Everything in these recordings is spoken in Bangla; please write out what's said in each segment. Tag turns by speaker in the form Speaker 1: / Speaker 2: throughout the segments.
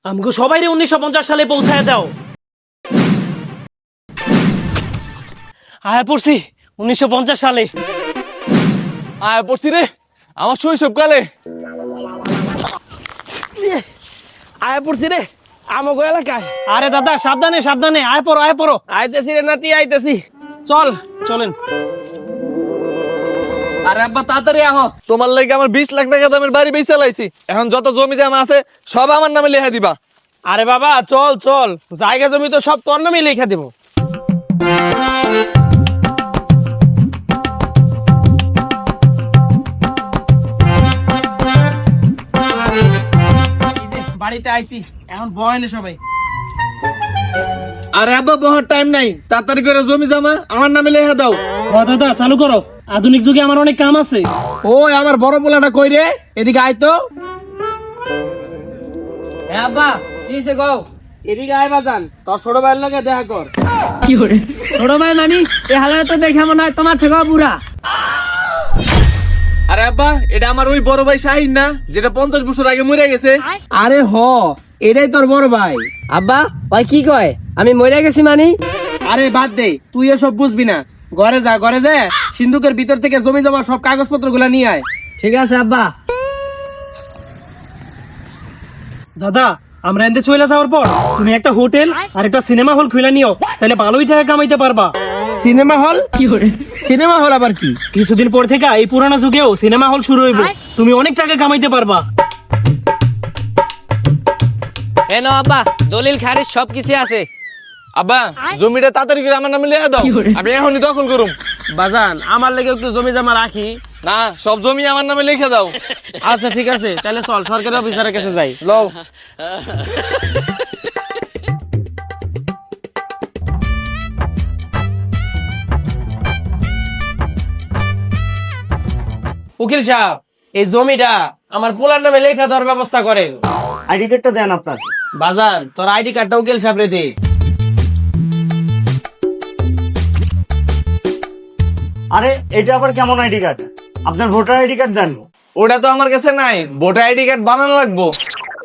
Speaker 1: আমাকে সবাই 1950 সালে পৌঁছায় দাও। আয় পড়ছি 1950 সালে।
Speaker 2: আয় পড়ছি রে আমার শৈশবকালে।
Speaker 3: আয় পড়ছি রে আমাগো এলাকায়।
Speaker 1: আরে দাদা সাবধানে সাবধানে, আয় পড়ো আয় পড়ো।
Speaker 3: আইতেছি রে নাতি আইতেছি, চল
Speaker 1: চলেন।
Speaker 2: আরে আব্বা তাড়াতাড়ি আহ, তোমার লাগে আমার 20 লাখ টাকা দামের বাড়ি বেচে লাইছি। এখন যত জমি জমা আছে সব আমার নামে লেখা দিবা।
Speaker 3: আরে বাবা চল চল, জায়গা জমি তো সব তোর নামে লিখে দেবো। বাড়িতে আইছি, এখন বয়নে সবাই।
Speaker 2: আরে আব্বা বহুত টাইম নাই, তাড়াতাড়ি করে জমি জমা আমার নামে লেখা দাও।
Speaker 1: ও দাদা চালু করো, আধুনিক যুগে আমার অনেক কাম আছে।
Speaker 3: ওই আমার বড় পোলাটা কই রে, এদিকে আয় তো। হ্যাঁ আব্বা কিসে গো, এদিকে আয় বাজান, তোর ছোট ভাইয়ের লগে দেখা কর।
Speaker 4: কি করে ছোট ভাই মানি এই হালারে তো দেখে মনে হয় তোমার থেকেও বুড়া।
Speaker 2: আরে আব্বা এটা আমার ওই বড় ভাই শাহিন না, যেটা 50 বছর আগে মরে গেছে।
Speaker 3: আরে হ, এটাই তোর বড় ভাই।
Speaker 4: আব্বা ভাই কি কয় আমি মরে গেছি মানি?
Speaker 3: আরে বাদ দে, তুই এসব বুঝবি না। ঘরে যা, ঘরে যা, সিন্ধুকের ভিতর থেকে জমি জমা সব কাগজপত্র গুলা নিয়ে আয়।
Speaker 4: ঠিক আছে আব্বা।
Speaker 1: দাদা আমরা এনতে চলে যাওয়ার পর তুমি একটা হোটেল আর একটা সিনেমা হল খুলে নিও, তাহলে ভালোই টাকা কামাইতে পারবা।
Speaker 3: Cinema hall?
Speaker 4: কি করে
Speaker 3: সিনেমা হল আবার কি?
Speaker 1: কিছুদিন পর থেকে এই পুরানা যুগেও সিনেমা হল শুরু হইব, তুমি অনেক টাকা কামাইতে পারবা।
Speaker 4: এ নাও আব্বা, দলিল খারিজ সব কিছু আছে।
Speaker 2: আব্বা জমিটা তাড়াতাড়ি করে আমার নামে লেখা দাও, আমি এখনই দখল করুম।
Speaker 3: বাজান আমার লেগে একটু জমি জমা রাখি।
Speaker 2: না সব জমি আমার নামে লিখে দাও।
Speaker 3: আচ্ছা ঠিক আছে, তাহলে চল সরকারি অফিসারের কাছে যাই।
Speaker 2: লও।
Speaker 3: উকিল সাহেব, এই জমিটা আমার পোলার নামে লেখা দেওয়ার ব্যবস্থা করেন।
Speaker 5: আইডি কার্ডটা দেন আপনার।
Speaker 3: বাজান তোর আইডি কার্ডটা উকিল সাহেব রে দে।
Speaker 5: আরে এটা আবার কেমন আইডি কার্ড? আপনার ভোটার আইডি কার্ড দেন।
Speaker 2: ওটা তো আমার কাছে নাই, ভোটার আইডি কার্ড বানানো লাগবো।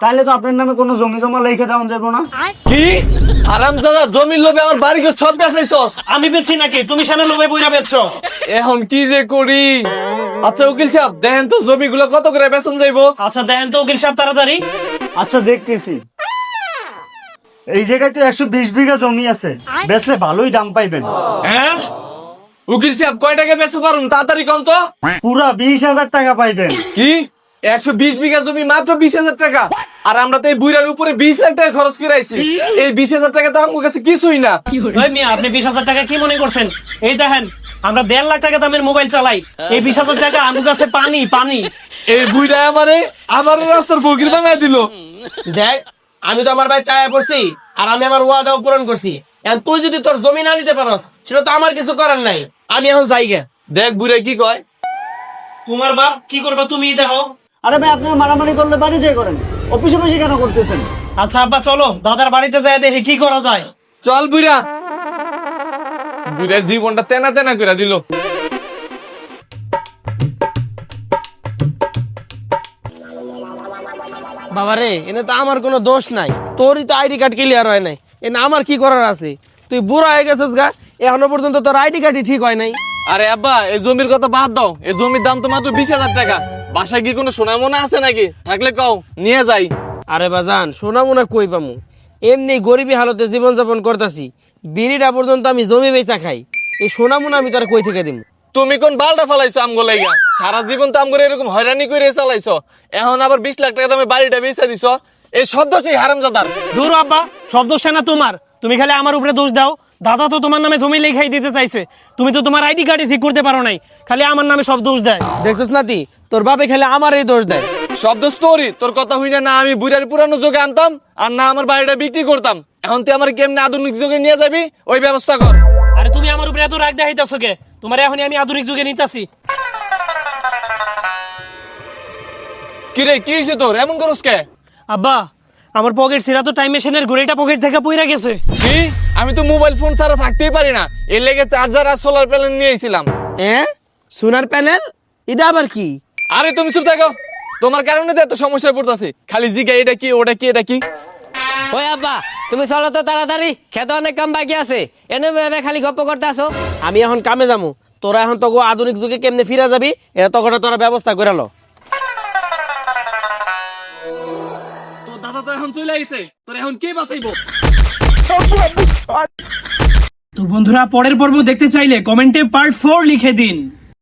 Speaker 5: তাহলে তো আপনার নামে কোনো জমি জমা লেখা দেওয়া যাবে না।
Speaker 2: কি হারামজাদা, জমির লোভে আমার বাড়ি ঘর সব বেচাইছস।
Speaker 1: আমি বেচি নাকি, তুমি সামনে লোভে বইরা বেচছো।
Speaker 2: এখন কি যে করি? আচ্ছা উকিল সাহেব দেখেন তো জমিগুলো কত করে বেচন যাইবো।
Speaker 1: আচ্ছা দেন তো উকিল সাহেব তাড়াতাড়ি।
Speaker 5: আচ্ছা দেখতেছি। এই জায়গায় তো 120 বিঘা জমি আছে, বেচলে ভালোই দাম পাইবেন।
Speaker 2: হ্যাঁ উকিল সাহেব কয় টাকা বেচতে পারুন, তাড়াতাড়ি কম তো।
Speaker 5: পুরা 20,000 টাকা পাইবেন।
Speaker 2: কি 120 বিঘা জমি মাত্র 20,000 টাকা? আর আমরা তো এই বুইরার উপরে 20 লাখ টাকা খরচ করে আইছি। এই 20,000 টাকা তো আমার কাছে কিছুই না।
Speaker 1: ওই মিয়া আপনি 20,000 টাকা কি মনে করছেন? এই দেখেন আমরা 1.5 লাখ টাকা দামের মোবাইল চালাই, এই 20,000 টাকা আমার কাছে পানি পানি।
Speaker 2: এই বুইরা আমার রাস্তার ফকির বানাই দিল।
Speaker 3: দেখ আমি তো আমার ভাই চায় পড়ছি, আর আমি আমার ওয়াদাও পূরণ করছি। এখন তুই যদি তোর জমি না নিতে পারস, সেটা তো আমার কিছু করার নাই। আমি এখন যাই গে।
Speaker 2: দেখ বুইরা কি কয়।
Speaker 1: তোমার বাপ কি করবা তুমি দেখো।
Speaker 5: আরে ভাই আপনার মারামারি করলে বাড়ি যেয়ে করেন, অফিসে বসে কেন করতেছেন?
Speaker 1: আচ্ছা আব্বা চলো দাদার বাড়িতে যাই দেখি কি করা যায়।
Speaker 2: চল বুইরা। বুইরা জীবনটা তেনা তেনা করে দিল।
Speaker 3: বাবারে এনে তো আমার কোনো দোষ নাই, তোরই তো আইডি কার্ড ক্লিয়ার হয় নাই, এনে আমার কি করার আছে? তুই বুড়া হয়ে গেছিস গা, এখনো পর্যন্ত তোর আইডি কার্ডই ঠিক হয় নাই।
Speaker 2: আরে আব্বা এই জমির কথা বাদ দাও, এই জমির দাম তো মাত্র 20,000 টাকা। বাসায় কি কোনো সোনা মোনা আছে নাকি? থাকলে কও নিয়ে যাই।
Speaker 3: আরে বাজান সোনা মোনা কই পামু, এমনি গরিবী হালতে জীবন যাপন করতেছি। বিড়িটা পর্যন্ত আমি জমি বেচা খাই, এই সোনা মোনা আমি তোর কই থেকে দিব?
Speaker 2: তুমি কোন বালটা ফালাইছো আমগো লাইগা? সারা জীবন তো আমগো এরকম হয়রানি করে চালাইছো, এখন আবার 20 লাখ টাকা দামে বাড়িটা বেচা দিছো। এই শব্দ সেই হারামজাদার।
Speaker 1: দূর আব্বা, সব দোষটা না তোমার, তুমি খালি আমার উপরে দোষ দাও। দাদা তো তোমার নামে জমি লেখাই দিতে চাইছে, তুমি তো তোমার আইডি কার্ডে ঠিক করতে পারো নাই, খালি আমার নামে সব দোষ দেয়।
Speaker 3: দেখছিস নাতি, তোর বাপে খেলে আমার এই দোষ দেয়।
Speaker 2: শব্দ তোরই, তোর কথা হই না আমি বুড়ার পুরানো যুগে আনতাম আর না আমার বাড়িটা বিক্রি করতাম। এখন তুই আমার কেমনে আধুনিক যুগে নিয়ে যাবি ওই ব্যবস্থা কর।
Speaker 1: আরে তুমি আমার উপরে এত রাগ দেখাইতাছো কে? তোমার এখনই আমি আধুনিক যুগে নিতাছি।
Speaker 2: কি রে কি হয়েছে তোর, এমন করস কে?
Speaker 1: আব্বা আমার পকেট ছিঁড়া তো টাইম মেশিনের ঘড়িটা পকেট থেকে পইরা গেছে।
Speaker 2: কি আমি তো মোবাইল ফোন ছাড়া থাকতেই পারি না, এর লেগে চার্জার আর সোলার প্যানেল নিয়ে এসেছিলাম।
Speaker 3: হ্যাঁ সোনার প্যানেল, এটা আবার কি?
Speaker 2: আরে তুমি চুপ থাকো, তোমার কারণে তো এত সমস্যায় পড়তেছি। খালি জিগা এটা কি ওটা কি এটা কি।
Speaker 4: ওই আব্বা তুমি চলো তো তাড়াতাড়ি, খেতে অনেক কাম বাকি আছে। এনে ভেবে খালি গপ্প করতে আসো।
Speaker 3: আমি এখন কামে যাবো, তোরা এখন তোকে আধুনিক যুগে কেমনে ফিরে যাবি এটা তখন তোরা ব্যবস্থা করে লো।
Speaker 2: তোর দাদা তো এখন চলে আইছে, তোর এখন কে বাঁচাইবো?
Speaker 1: তো বন্ধুরা, পরের পর্ব দেখতে চাইলে কমেন্টে পার্ট 4 লিখে দিন।